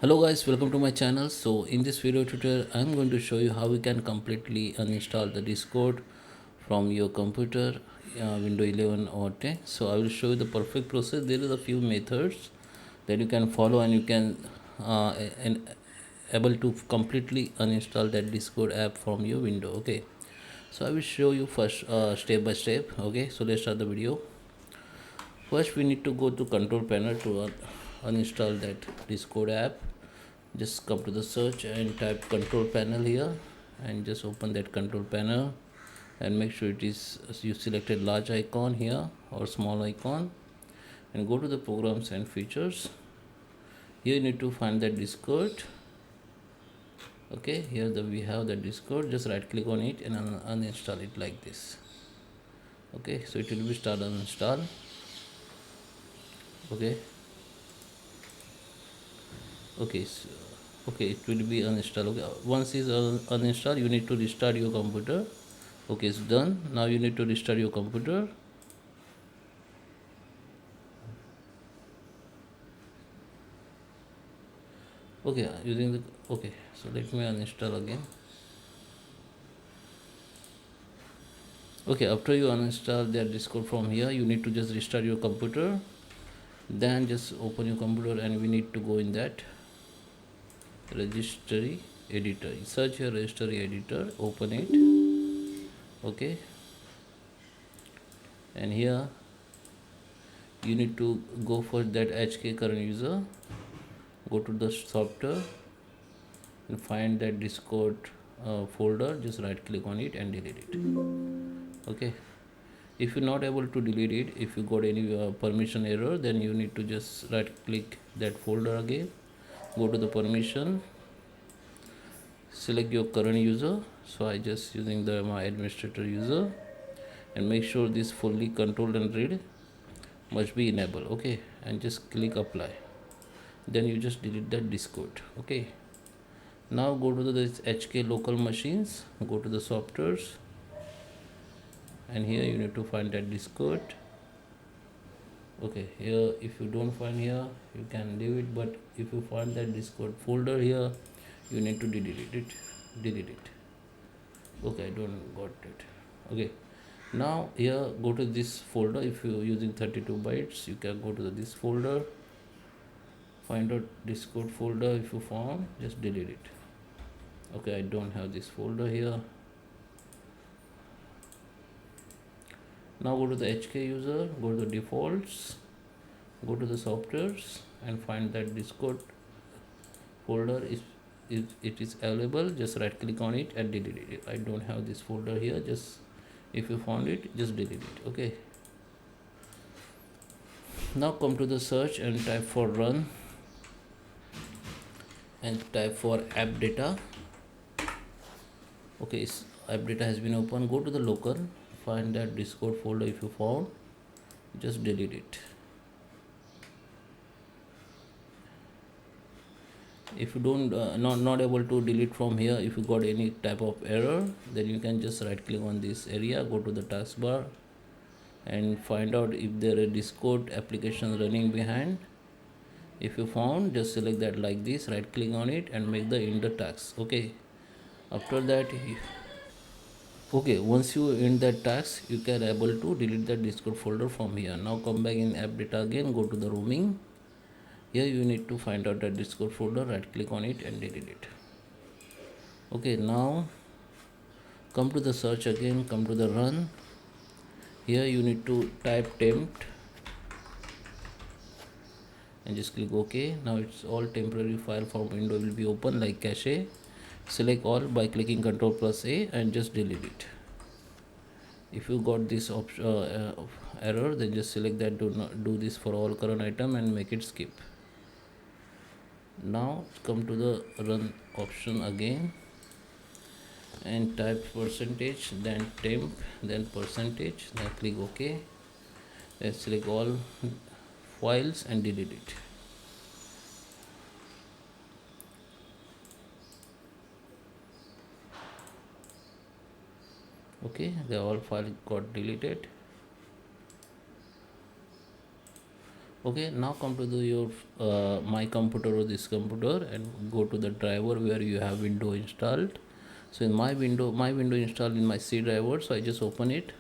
Hello guys, welcome to my channel. So in this video tutorial I'm going to show you how we can completely uninstall the Discord from your computer, Windows 11 or 10. So I will show you the perfect process. There is a few methods that you can follow and you can and able to completely uninstall that Discord app from your window. Okay, so I will show you first step by step. Okay, so let's start the video. First we need to go to control panel to uninstall that Discord app. Just come to the search and type control panel here and just open that control panel and make sure it is you selected large icon here or small icon, and go to the programs and features. Here you need to find that Discord. Okay, here we have the Discord. Just right click on it and uninstall it like this. Okay, so it will be start uninstall. Okay, okay, so, okay, it will be uninstall. Okay, once is uninstall, you need to restart your computer. Okay, it's done. Now you need to restart your computer. Okay, using the okay, so let me uninstall again. Okay, after you uninstall their Discord from here, you need to just restart your computer. Then just open your computer and we need to go in that registry editor. Search your registry editor, open it. Okay, and here you need to go for that HK current user. Go to the software and find that Discord folder. Just right click on it and delete it. Okay, if you're not able to delete it, if you got any permission error, then you need to just right click that folder again, go to the permission, select your current user. So I just using the my administrator user, and make sure this fully controlled and read must be enabled. Okay, and just click apply, then you just delete that Discord. Okay, now go to this HK local machines, go to the softwares, and here you need to find that Discord. Okay, here if you don't find here, you can leave it, but if you find that Discord folder here, you need to delete it. Okay, I don't got it. Okay, now here go to this folder. If you're using 32 bytes, you can go to this folder, find out Discord folder. If you found, just delete it. Okay, I don't have this folder here. Now go to the HK user, go to the defaults, go to the softwares and find that Discord folder. If it is available, just right click on it and delete it. I don't have this folder here. Just if you found it, just delete it. Okay, now come to the search and type for run and type for app data. Okay, app data has been opened. Go to the local, find that Discord folder. If you found, just delete it. If you don't not able to delete from here, if you got any type of error, then you can just right click on this area, go to the taskbar and find out if there is Discord application running behind. If you found, just select that like this, right click on it and make the end the task. Okay, after that okay, once you end that task, you can able to delete that Discord folder from here. Now come back in app data again, go to the roaming. Here you need to find out that Discord folder, right click on it and delete it. Okay, now come to the search again, come to the run. Here you need to type temp and just click OK. Now it's all temporary file from window will be open like cache. Select all by clicking Ctrl plus A and just delete it. If you got this error, then just select that do not do this for all current item and make it skip. Now come to the run option again and type percentage, then temp, then percentage, then click OK. Then select all files and delete it. Okay, the all file got deleted. Okay, now come to your my computer or this computer and go to the driver where you have window installed. So in my window installed in my C driver, so I just open it,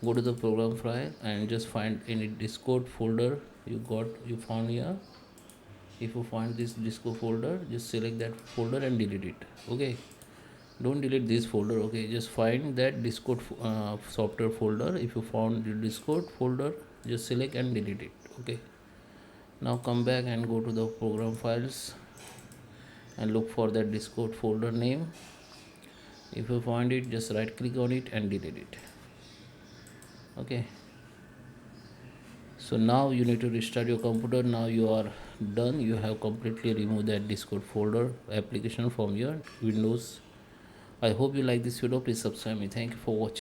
go to the program file and just find any discord folder you found here. If you find this disco folder, just select that folder and delete it. Okay, don't delete this folder. Okay, just find that discord software folder. If you found the discord folder, just select and delete it. Okay, now come back and go to the program files and look for that discord folder name. If you find it, just right click on it and delete it. Okay, so now you need to restart your computer. Now you are done, you have completely removed that discord folder application from your windows. I hope you like this video. Please subscribe me. Thank you for watching.